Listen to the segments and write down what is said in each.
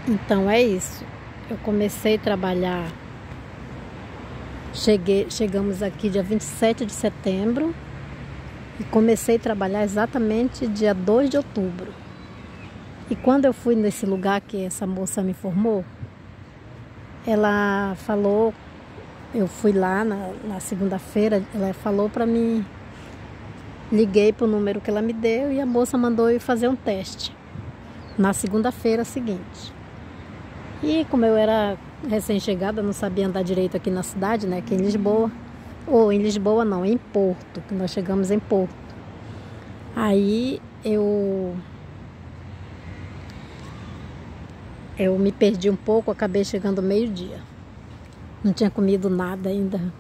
Então é isso. Eu comecei a trabalhar, chegamos aqui dia 27 de setembro e comecei a trabalhar exatamente dia 2 de outubro. E quando eu fui nesse lugar que essa moça me informou, ela falou, eu fui lá na segunda-feira, ela falou para mim, liguei para o número que ela me deu e a moça mandou eu fazer um teste na segunda-feira seguinte. E como eu era recém-chegada, não sabia andar direito aqui na cidade, né, aqui em Lisboa, ou em Lisboa não, em Porto, que nós chegamos em Porto. Aí eu me perdi um pouco, acabei chegando meio-dia. Não tinha comido nada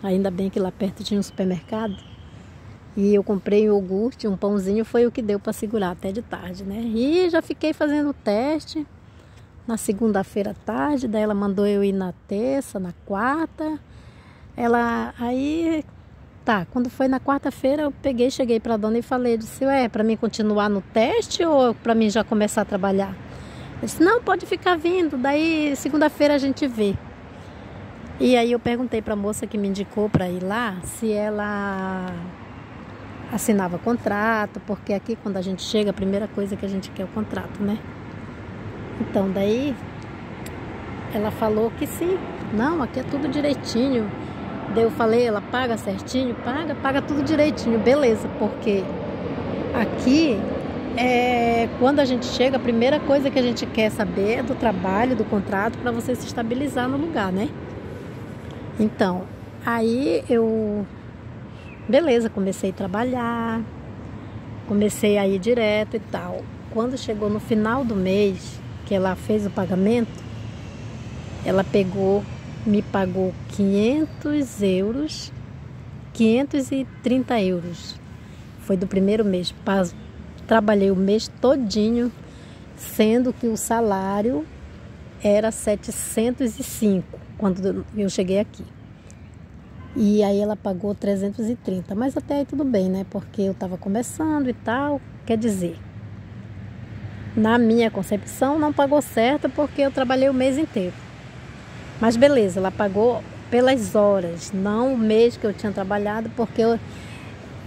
ainda bem que lá perto tinha um supermercado. E eu comprei um iogurte, um pãozinho, foi o que deu para segurar até de tarde, né? E já fiquei fazendo o teste na segunda-feira à tarde, daí ela mandou eu ir na terça, na quarta. Quando foi na quarta-feira eu cheguei para a dona e falei, disse, para mim continuar no teste ou para mim já começar a trabalhar? Eu disse, não, pode ficar vindo, daí segunda-feira a gente vê. E aí eu perguntei para a moça que me indicou para ir lá, se ela assinava contrato, porque aqui quando a gente chega, a primeira coisa que a gente quer é o contrato, né? Então daí ela falou que sim, não, aqui é tudo direitinho. Daí eu falei, ela paga certinho? Paga tudo direitinho, beleza, porque aqui quando a gente chega, a primeira coisa que a gente quer saber é do trabalho, do contrato, para você se estabilizar no lugar, né? Então, aí beleza, comecei a trabalhar, comecei a ir direto e tal. Quando chegou no final do mês, que ela fez o pagamento, ela me pagou 500 euros, 530 euros. Foi do primeiro mês. Trabalhei o mês todinho, sendo que o salário era 705 quando eu cheguei aqui. E aí ela pagou 330, mas até aí tudo bem, né? Porque eu estava começando e tal, quer dizer, na minha concepção não pagou certo porque eu trabalhei o mês inteiro. Mas beleza, ela pagou pelas horas, não o mês que eu tinha trabalhado, porque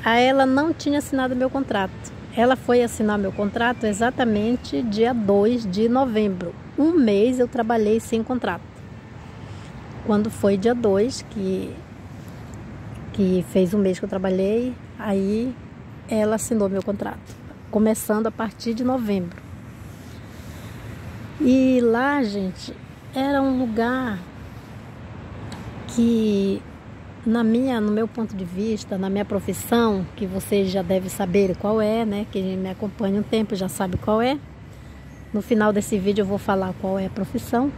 ela não tinha assinado meu contrato. Ela foi assinar meu contrato exatamente dia 2 de novembro. Um mês eu trabalhei sem contrato. Quando foi dia 2, que fez um mês que eu trabalhei, aí ela assinou meu contrato, começando a partir de novembro. E lá, gente, era um lugar que, no meu ponto de vista, na minha profissão, que vocês já devem saber qual é, né? Quem me acompanha um tempo já sabe qual é. No final desse vídeo eu vou falar qual é a profissão.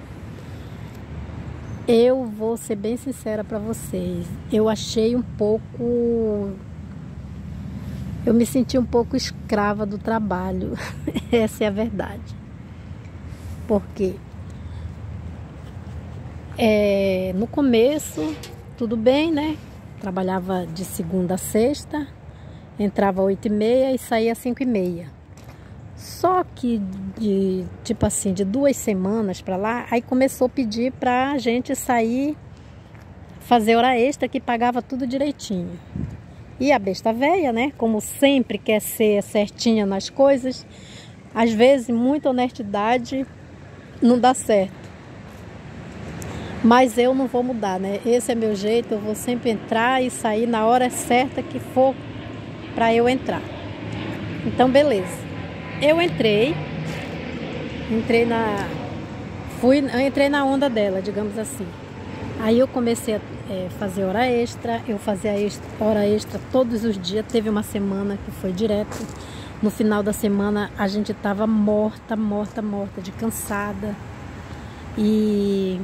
Eu vou ser bem sincera para vocês. Eu me senti um pouco escrava do trabalho. Essa é a verdade. Porque no começo, tudo bem, né? Trabalhava de segunda a sexta, entrava às 8h30 e saía às 5h30. Só que de 2 semanas para lá, aí começou a pedir pra gente sair, fazer hora extra, que pagava tudo direitinho. E a besta velha, né? Como sempre quer ser certinha nas coisas, às vezes muita honestidade não dá certo. Mas eu não vou mudar, né? Esse é meu jeito, eu vou sempre entrar e sair na hora certa que for para eu entrar. Então, beleza. Eu entrei na onda dela, digamos assim. Aí eu comecei a fazer hora extra, eu fazia hora extra todos os dias. Teve uma semana que foi direto. No final da semana a gente estava morta de cansada. E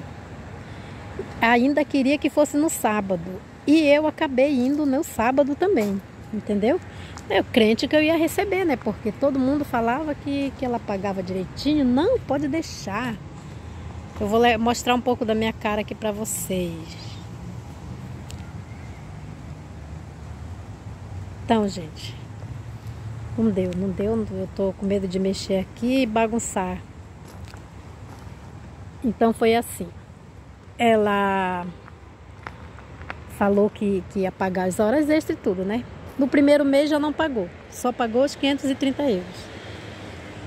ainda queria que fosse no sábado. E eu acabei indo no sábado também, entendeu? Eu crente que eu ia receber, né? Porque todo mundo falava que ela pagava direitinho. Não, pode deixar. Eu vou mostrar um pouco da minha cara aqui pra vocês. Então, gente, não deu. Eu tô com medo de mexer aqui e bagunçar. Então foi assim. Ela falou que ia pagar as horas extras e tudo, né? No primeiro mês já não pagou, só pagou os 530 euros.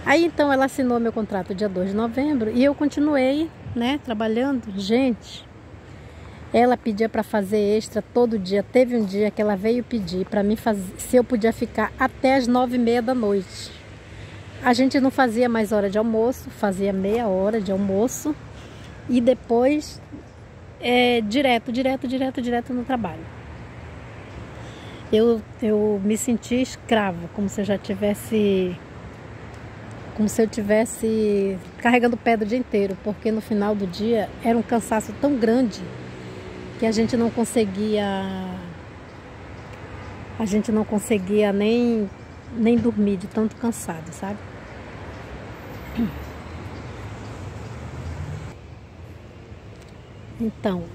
Aí então ela assinou meu contrato dia 2 de novembro e eu continuei, né, trabalhando. Gente, ela pedia para fazer extra todo dia. Teve um dia que ela veio pedir para mim fazer, se eu podia ficar até as 9h30 da noite. A gente não fazia mais hora de almoço, fazia meia hora de almoço e depois direto no trabalho. Eu me senti escrava, como se eu tivesse carregando pedra o dia inteiro, porque no final do dia era um cansaço tão grande que a gente não conseguia nem dormir de tanto cansado, sabe? Então,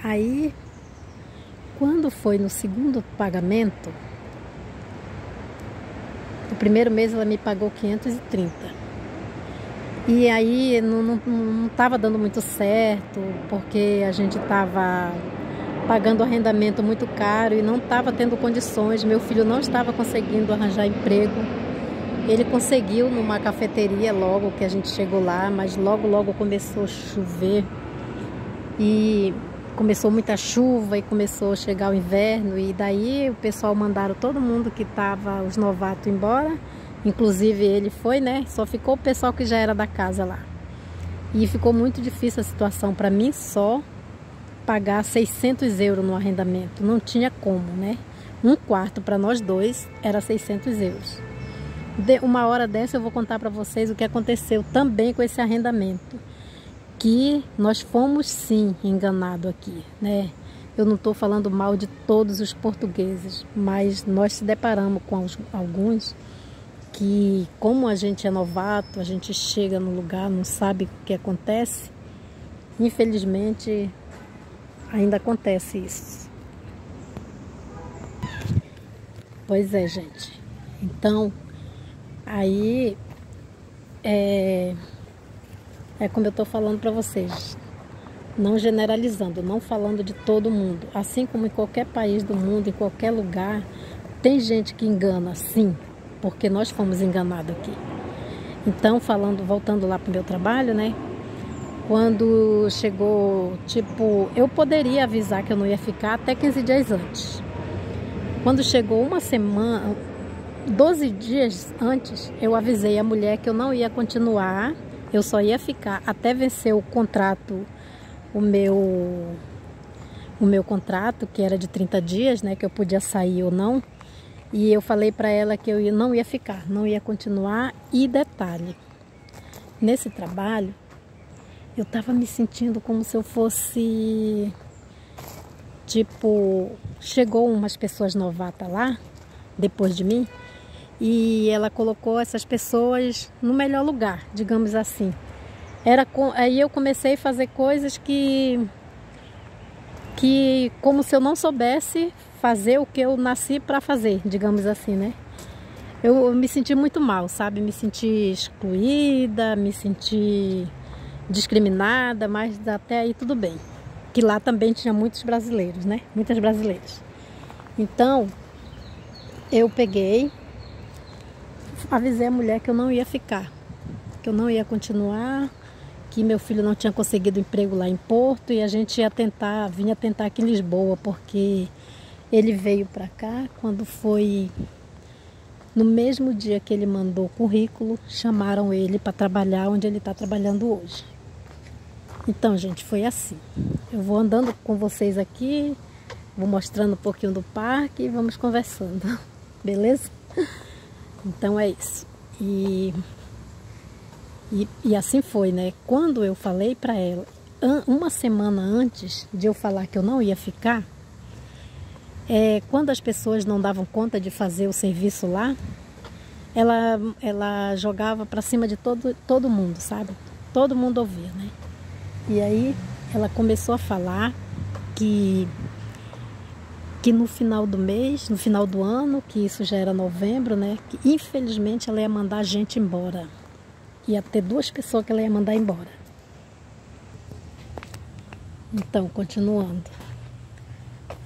aí quando foi no segundo pagamento, no primeiro mês ela me pagou 530. E aí não estava dando muito certo, porque a gente estava pagando arrendamento muito caro e não estava tendo condições. Meu filho não estava conseguindo arranjar emprego. Ele conseguiu numa cafeteria logo que a gente chegou lá, mas logo começou a chover. E começou muita chuva e começou a chegar o inverno. E daí o pessoal mandaram todo mundo que estava, os novatos, embora. Inclusive ele foi, né? Só ficou o pessoal que já era da casa lá. E ficou muito difícil a situação. Para mim só pagar 600 euros no arrendamento. Não tinha como, né? Um quarto para nós dois era 600 euros. Uma hora dessa eu vou contar para vocês o que aconteceu também com esse arrendamento. Que nós fomos sim enganados aqui, né? Eu não estou falando mal de todos os portugueses, mas nós se deparamos com alguns que, como a gente é novato, a gente chega no lugar, não sabe o que acontece. Infelizmente, ainda acontece isso. Pois é, gente. Então, aí é como eu estou falando para vocês, não generalizando, não falando de todo mundo. Assim como em qualquer país do mundo, em qualquer lugar, tem gente que engana, sim, porque nós fomos enganados aqui. Então, voltando lá para o meu trabalho, né? Quando chegou, eu poderia avisar que eu não ia ficar até 15 dias antes. Quando chegou uma semana, 12 dias antes, eu avisei a mulher que eu não ia continuar. Eu só ia ficar até vencer o contrato, o meu contrato, que era de 30 dias, né, que eu podia sair ou não. E eu falei para ela que eu não ia ficar, não ia continuar. E detalhe, nesse trabalho, eu estava me sentindo como se eu fosse, chegou umas pessoas novatas lá, depois de mim, e ela colocou essas pessoas no melhor lugar, digamos assim. Aí eu comecei a fazer coisas que como se eu não soubesse fazer o que eu nasci para fazer, digamos assim, né? Eu me senti muito mal, sabe? Me senti excluída, me senti discriminada, mas até aí tudo bem. Que lá também tinha muitos brasileiros, né? Muitas brasileiras. Então, eu peguei, avisei a mulher que eu não ia ficar, que eu não ia continuar, que meu filho não tinha conseguido emprego lá em Porto e a gente vinha tentar aqui em Lisboa, porque ele veio para cá quando foi no mesmo dia que ele mandou o currículo, chamaram ele para trabalhar onde ele está trabalhando hoje. Então, gente, foi assim. Eu vou andando com vocês aqui, vou mostrando um pouquinho do parque e vamos conversando, beleza? Então é isso. E assim foi, né? Quando eu falei para ela, uma semana antes de eu falar que eu não ia ficar, quando as pessoas não davam conta de fazer o serviço lá, ela jogava para cima de todo mundo, sabe? Todo mundo ouvia, né? E aí ela começou a falar que no final do mês, no final do ano, que isso já era novembro, né? Que infelizmente ela ia mandar a gente embora. ia ter 2 pessoas que ela ia mandar embora. Então, continuando.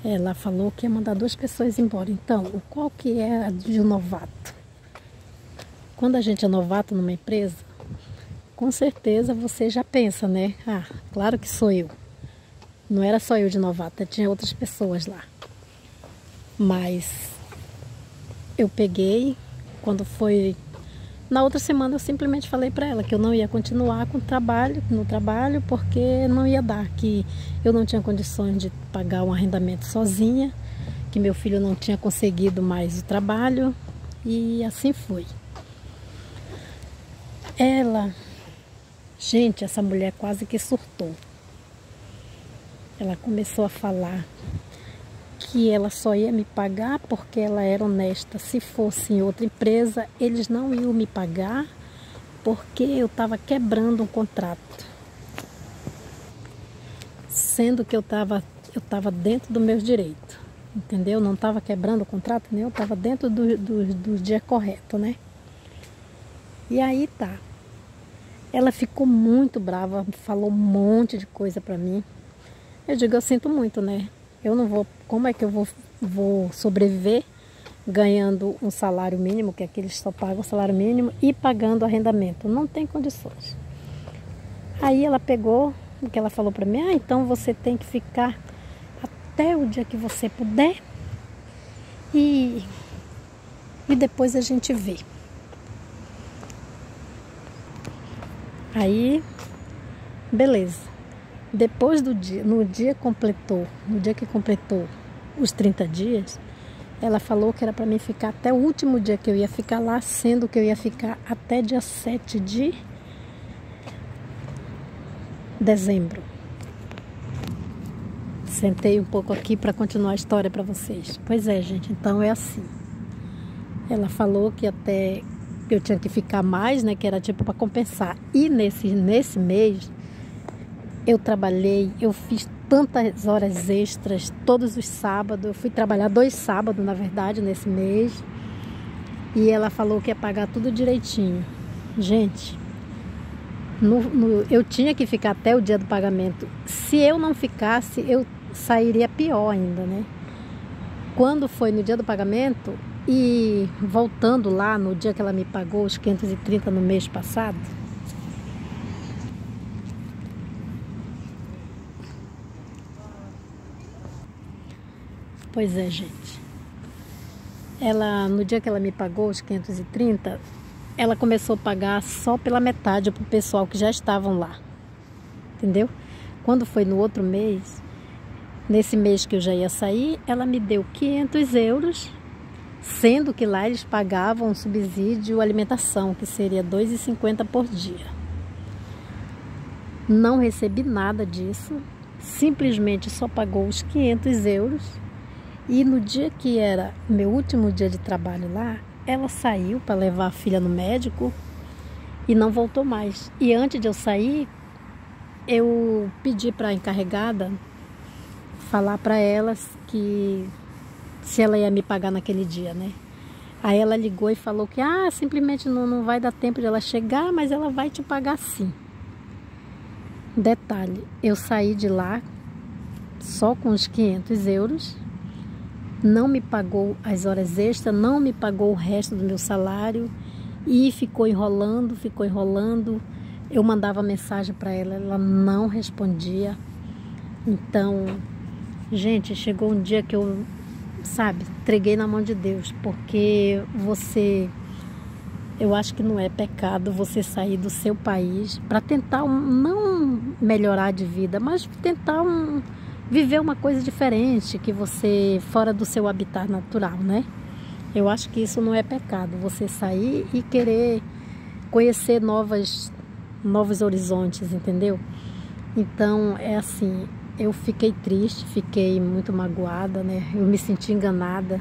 Ela falou que ia mandar 2 pessoas embora. Então, qual que é a de um novato? Quando a gente é novato numa empresa, com certeza você já pensa, né? Ah, claro que sou eu. Não era só eu de novata, tinha outras pessoas lá. Mas eu peguei, quando foi... Na outra semana eu simplesmente falei para ela que eu não ia continuar com no trabalho, porque não ia dar, que eu não tinha condições de pagar um arrendamento sozinha, que meu filho não tinha conseguido mais o trabalho, e assim foi. Gente, essa mulher quase que surtou. Ela começou a falar que ela só ia me pagar porque ela era honesta. Se fosse em outra empresa, eles não iam me pagar porque eu estava quebrando um contrato. Sendo que eu estava dentro do meu direito, entendeu? Não estava quebrando o contrato, nem eu estava dentro do dia correto, né? E aí tá. Ela ficou muito brava, falou um monte de coisa pra mim. Eu digo, eu sinto muito, né? Eu não vou, como é que eu vou sobreviver ganhando um salário mínimo, que aqui eles só pagam o salário mínimo, e pagando arrendamento? Não tem condições. Aí ela pegou o que ela falou pra mim, então você tem que ficar até o dia que você puder e depois a gente vê. Aí, beleza. Depois no dia que completou os 30 dias, ela falou que era para mim ficar até o último dia que eu ia ficar lá, sendo que eu ia ficar até dia 7 de dezembro. Sentei um pouco aqui para continuar a história para vocês. Pois é, gente, então é assim. Ela falou que até eu tinha que ficar mais, né, que era tipo para compensar. E nesse mês eu trabalhei, eu fiz tantas horas extras todos os sábados. Eu fui trabalhar 2 sábados, na verdade, nesse mês. E ela falou que ia pagar tudo direitinho. Gente, eu tinha que ficar até o dia do pagamento. Se eu não ficasse, eu sairia pior ainda, né? Quando foi no dia do pagamento e voltando lá no dia que ela me pagou os 530 no mês passado, pois é, gente. No dia que ela me pagou os 530, ela começou a pagar só pela metade pro pessoal que já estavam lá. Entendeu? Quando foi no outro mês, nesse mês que eu já ia sair, ela me deu 500 euros, sendo que lá eles pagavam um subsídio alimentação, que seria 2,50 por dia. Não recebi nada disso, simplesmente só pagou os 500 euros. E no dia que era meu último dia de trabalho lá, ela saiu para levar a filha no médico e não voltou mais. E antes de eu sair, eu pedi para a encarregada falar para elas que se ela ia me pagar naquele dia, né? Aí ela ligou e falou que simplesmente não vai dar tempo de ela chegar, mas ela vai te pagar sim. Detalhe, eu saí de lá só com os 500 euros, não me pagou as horas extras, não me pagou o resto do meu salário e ficou enrolando. Eu mandava mensagem para ela, ela não respondia. Então, gente, chegou um dia que eu, entreguei na mão de Deus, porque eu acho que não é pecado você sair do seu país para tentar não melhorar de vida, mas tentar viver uma coisa diferente, que você fora do seu habitat natural, né? Eu acho que isso não é pecado, você sair e querer conhecer novos horizontes, entendeu? Então, é assim, eu fiquei triste, fiquei muito magoada, né? Eu me senti enganada,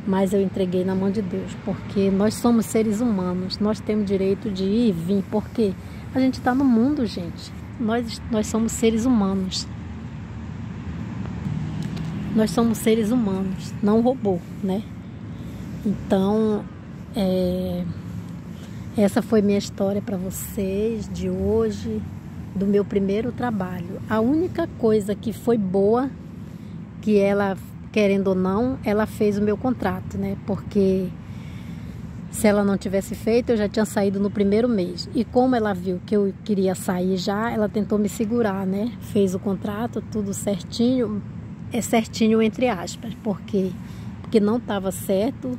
mas eu entreguei na mão de Deus, porque nós somos seres humanos, nós temos direito de ir e vir, porque a gente está no mundo, gente. Nós somos seres humanos. Nós somos seres humanos, não robô, né? Então, Essa foi minha história para vocês de hoje, do meu primeiro trabalho. A única coisa que foi boa, que ela, querendo ou não, ela fez o meu contrato, né? Porque se ela não tivesse feito, eu já tinha saído no primeiro mês. E como ela viu que eu queria sair já, ela tentou me segurar, né? Fez o contrato, tudo certinho. É certinho entre aspas, porque não estava certo.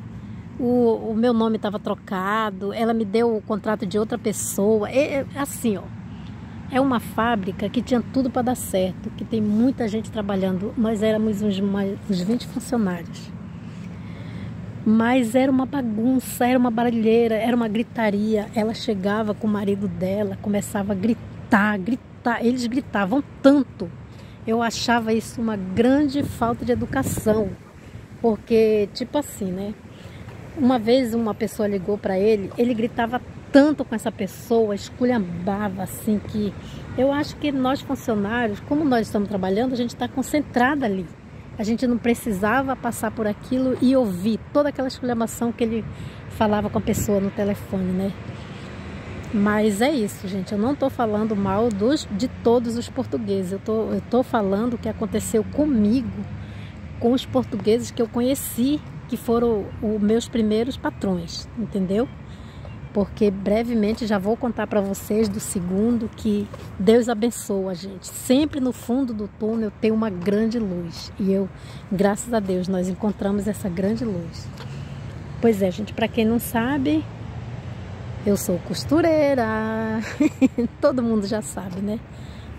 O meu nome estava trocado, ela me deu o contrato de outra pessoa. Assim, ó, é uma fábrica que tinha tudo para dar certo, que tem muita gente trabalhando. Nós éramos uns 20 funcionários. Mas era uma bagunça, era uma barulheira, era uma gritaria. Ela chegava com o marido dela, começava a gritar. Eles gritavam tanto. Eu achava isso uma grande falta de educação. Porque, tipo assim, né? Uma vez uma pessoa ligou para ele gritava tanto com essa pessoa, esculhambava assim, que eu acho que nós funcionários, como nós estamos trabalhando, a gente está concentrada ali. A gente não precisava passar por aquilo e ouvir toda aquela esculhambação que ele falava com a pessoa no telefone, né? Mas é isso, gente. Eu não estou falando mal de todos os portugueses. Eu tô falando o que aconteceu comigo, com os portugueses que eu conheci, que foram os meus primeiros patrões, entendeu? Porque brevemente já vou contar para vocês do segundo, que Deus abençoa a gente. Sempre no fundo do túnel tem uma grande luz. E eu, graças a Deus, nós encontramos essa grande luz. Pois é, gente, para quem não sabe, eu sou costureira. Todo mundo já sabe, né?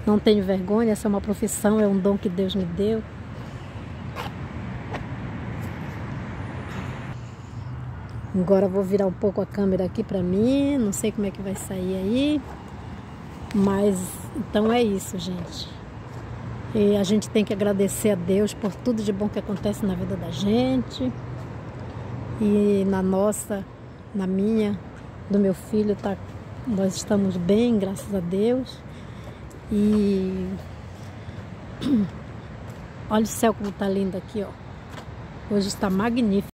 Não tenho vergonha, essa é uma profissão, é um dom que Deus me deu. Agora eu vou virar um pouco a câmera aqui pra mim, não sei como é que vai sair aí, mas então é isso, gente. E a gente tem que agradecer a Deus por tudo de bom que acontece na vida da gente. E na minha, do meu filho, nós estamos bem, graças a Deus. E olha o céu como tá lindo aqui, ó. Hoje está magnífico.